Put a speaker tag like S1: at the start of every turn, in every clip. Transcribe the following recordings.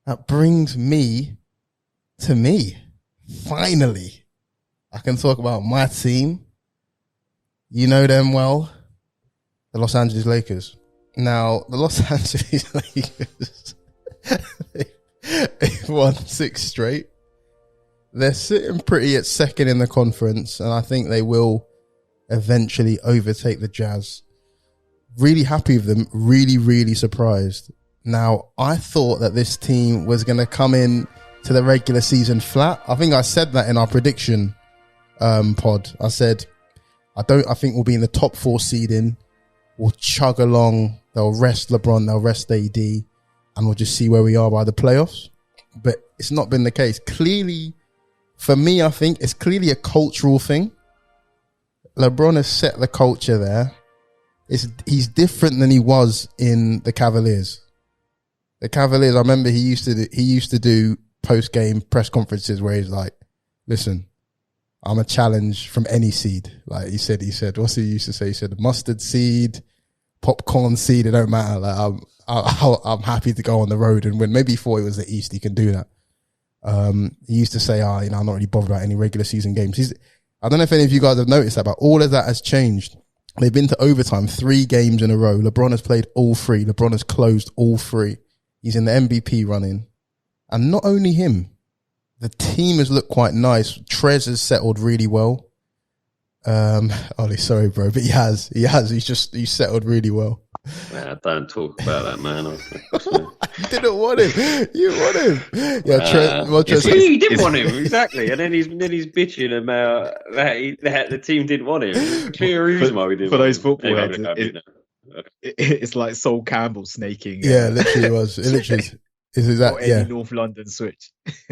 S1: that brings me to me. Finally, I can talk about my team. You know them well, the Los Angeles Lakers. Now, the Los Angeles Lakers, they've won 6 straight. They're sitting pretty at second in the conference, and I think they will eventually overtake the Jazz. Really happy with them. Really, really surprised. Now, I thought that this team was going to come in to the regular season flat. I think I said that in our prediction pod. I said, I think we'll be in the top 4 seeding. We'll chug along. They'll rest LeBron. They'll rest AD. And we'll just see where we are by the playoffs. But it's not been the case. Clearly, for me, I think it's clearly a cultural thing. LeBron has set the culture there. He's different than he was in the Cavaliers. The Cavaliers, I remember he used to do post-game press conferences where he's like, listen, I'm a challenge from any seed. Like he said, what's he used to say? He said, mustard seed, popcorn seed, it don't matter. Like I'm happy to go on the road and win. Maybe he thought it was the East, he can do that. He used to say, I'm not really bothered about any regular season games. I don't know if any of you guys have noticed that, but all of that has changed. They've been to overtime 3 games in a row. LeBron has played all 3. LeBron has closed all 3. He's in the MVP running. And not only him, the team has looked quite nice. Trez has settled really well. Ollie, sorry, bro, but he has. He's settled really well.
S2: Man, don't talk about that, man.
S1: You didn't want him. You want him. Yeah, Trez.
S2: You did want him, exactly. And then he's bitching about that the team didn't want him. There's a clear reason why we didn't.
S3: For those football heads, it's like Sol Campbell snaking.
S1: Yeah, literally was. It literally is exactly. Yeah,
S3: North London switch.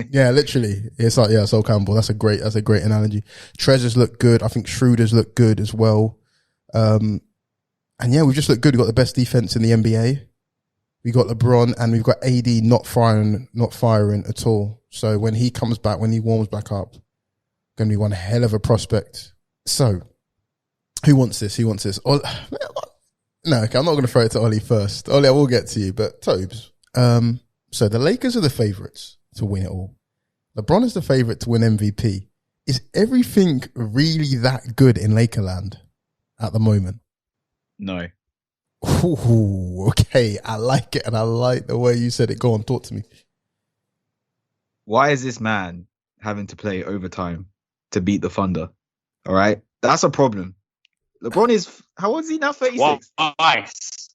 S1: Yeah, literally. It's like Sol Campbell. That's a great analogy. Trezor's looked good. I think Schroeder's looked good as well. And yeah, we've just looked good. We've got the best defense in the NBA. We got LeBron and we've got AD not firing at all. So when he comes back, when he warms back up, going to be one hell of a prospect. So who wants this? No, okay, I'm not going to throw it to Ollie first. Ollie, I will get to you, but Tobes. So the Lakers are the favourites to win it all. LeBron is the favourite to win MVP. Is everything really that good in Lakerland at the moment?
S3: No.
S1: Ooh, okay, I like it, and I like the way you said it. Go on, talk to me.
S3: Why is this man having to play overtime to beat the Thunder? All right, that's a problem. LeBron is, how old is he now? 36.
S2: Why?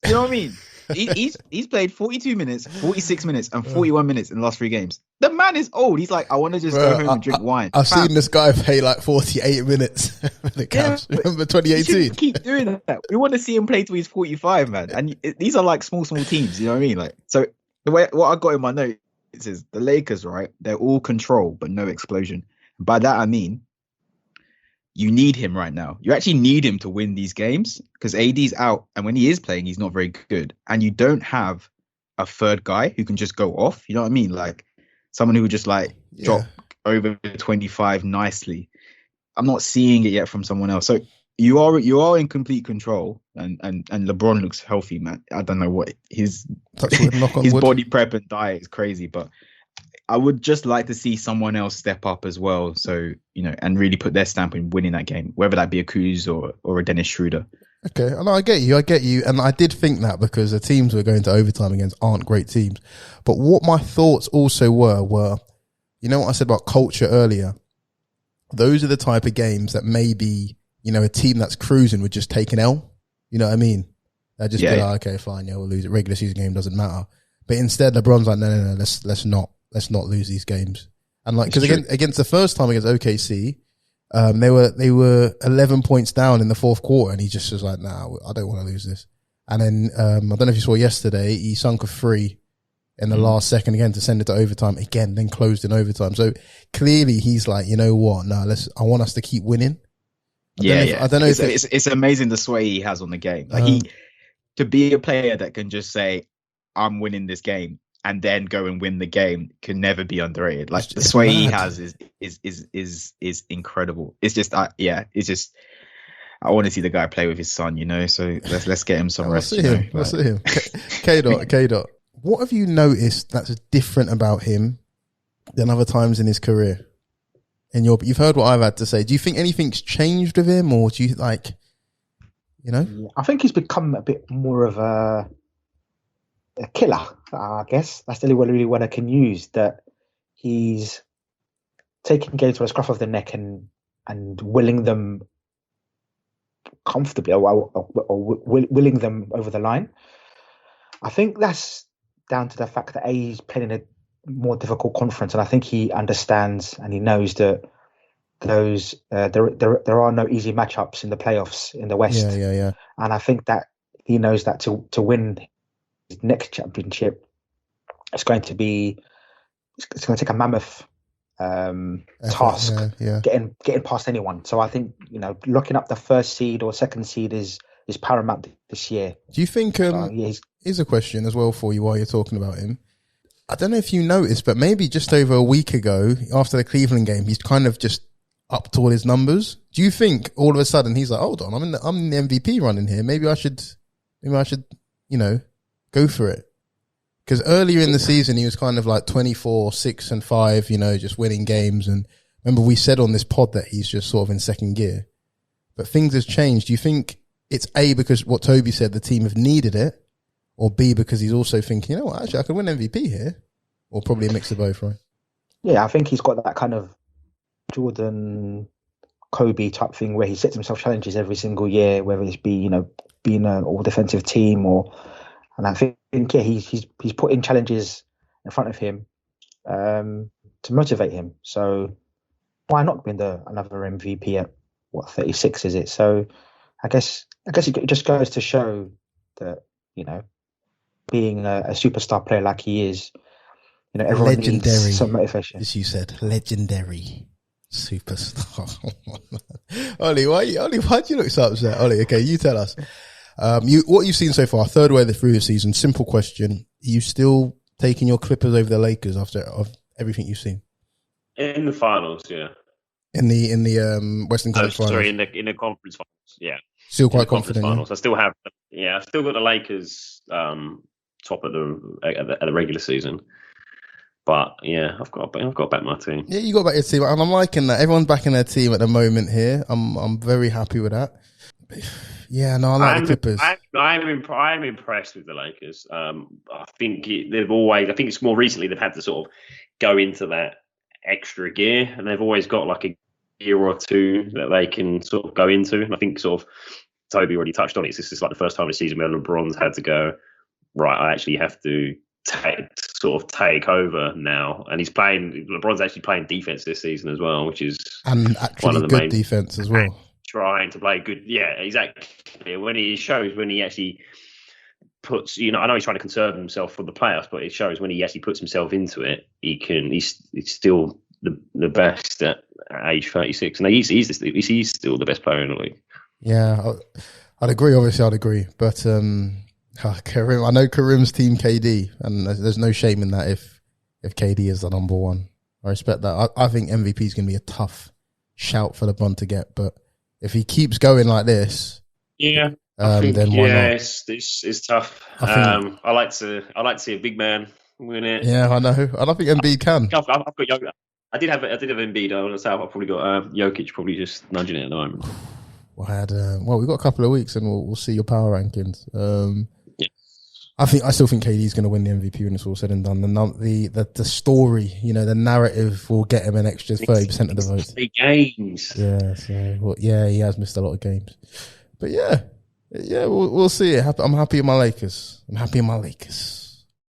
S3: You know what I mean? He's played 42 minutes, 46 minutes, and 41 minutes in the last 3 games. The man is old. He's like, I want to just go home and drink wine.
S1: I've seen this guy play like 48 minutes for the Cavs. Yeah, remember 2018?
S3: Keep doing that. We want to see him play till he's 45, man. And these are like small teams. You know what I mean? Like, so the way what I got in my notes is the Lakers, right? They're all control, but no explosion. And by that I mean, you need him right now. You actually need him to win these games because AD's out. And when he is playing, he's not very good. And you don't have a third guy who can just go off. You know what I mean? Like someone who would just drop over 25 nicely. I'm not seeing it yet from someone else. So you are in complete control. And LeBron looks healthy, man. I don't know what his body prep and diet is crazy, but I would just like to see someone else step up as well. So, and really put their stamp in winning that game, whether that be a Kuz or a Dennis Schroeder.
S1: Okay. No, I get you. And I did think that because the teams we're going to overtime against aren't great teams. But what my thoughts also were, you know what I said about culture earlier? Those are the type of games that maybe, a team that's cruising would just take an L. You know what I mean? They'd just be like, okay, fine, we'll lose it. Regular season game doesn't matter. But instead, LeBron's like, no, let's not lose these games. And like, because against the first time against OKC, they were 11 points down in the fourth quarter, and he just was like, nah, I don't want to lose this. And then I don't know if you saw yesterday, he sunk a 3 in the last second again to send it to overtime again, then closed in overtime. So clearly he's like, you know what? No, I want us to keep winning. I don't know if
S3: it's amazing the sway he has on the game. Like to be a player that can just say, I'm winning this game, and then go and win the game can never be underrated. Like the sway he has is incredible. It's just it's just I want to see the guy play with his son, So let's get him some rest.
S1: Let's see him. K-Dot. What have you noticed that's different about him than other times in his career? You've heard what I've had to say. Do you think anything's changed with him, or do you like,
S4: I think he's become a bit more of a killer. I guess that's the only word I can use. That he's taking games by the scruff of the neck and willing them comfortably, or willing them over the line. I think that's down to the fact that he's playing in a more difficult conference, and I think he understands and he knows that those there are no easy matchups in the playoffs in the West.
S1: Yeah.
S4: And I think that he knows that to win his next championship, it's going to take a mammoth task, getting past anyone. So I think locking up the first seed or second seed is paramount this year.
S1: Do you think here's a question as well for you while you're talking about him? I don't know if you noticed, but maybe just over a week ago after the Cleveland game, he's kind of just upped all his numbers. Do you think all of a sudden he's like, hold on, I'm in the MVP running here. Maybe I should go for it? Because earlier in the season he was kind of like 24, 6 and 5, just winning games. And remember we said on this pod that he's just sort of in second gear, but things have changed. Do you think it's A, because what Toby said, the team have needed it, or B, because he's also thinking, actually I could win MVP here, or probably a mix of both, right?
S4: Yeah, I think he's got that kind of Jordan, Kobe type thing where he sets himself challenges every single year, whether it's being an all defensive team and I think he's putting challenges in front of him to motivate him. So why not win another MVP at 36 is it? So I guess it just goes to show that being a superstar player like he is, everyone
S1: legendary,
S4: needs some motivation.
S1: As you said, legendary superstar. Ollie, why do you look so upset? Ollie, okay, you tell us. What you've seen so far, third way through the season. Simple question: are you still taking your Clippers over the Lakers after everything you've seen
S2: in the finals? Yeah,
S1: in the Western Conference finals.
S2: Sorry, in the conference finals. Yeah,
S1: still quite confident.
S2: Finals. I still have. Yeah, I've still got the Lakers top at the regular season. But yeah, I've got to back my team. Yeah,
S1: you got to back your team, and I'm liking that. Everyone's backing their team at the moment here. I'm very happy with that. Yeah, no, I like the Clippers.
S2: I'm impressed with the Lakers. I think it's more recently they've had to sort of go into that extra gear, and they've always got like a year or two that they can sort of go into. And I think sort of Toby already touched on it. This is like the first time this season where LeBron's had to go, right, I actually have to take over now, and LeBron's actually playing defense this season as well, which is
S1: one of the good main defense as well.
S2: Trying to play good, yeah, exactly. When he actually puts, I know he's trying to conserve himself for the playoffs, but it shows when he actually puts himself into it, he's still the best at age 36, and he's still the best player in the league.
S1: Yeah, I'd agree. Obviously, I'd agree, but Kareem, I know Kareem's team KD, and there's no shame in that if KD is the number one. I respect that. I think MVP is going to be a tough shout for LeBron to get, but if he keeps going like this,
S2: then
S1: why not?
S2: It's tough. I like to see a big man win it.
S1: Yeah, I know. I don't think Embiid can.
S2: I've got Jokic. I did have Embiid. I want to say I've probably got Jokic probably just nudging it at the moment.
S1: We've got a couple of weeks and we'll see your power rankings. I still think KD's going to win the MVP when it's all said and done. The story, the narrative will get him an extra 30% of the vote.
S2: Big games.
S1: Yeah, so he has missed a lot of games, but yeah, we'll see it. I'm happy with my Lakers.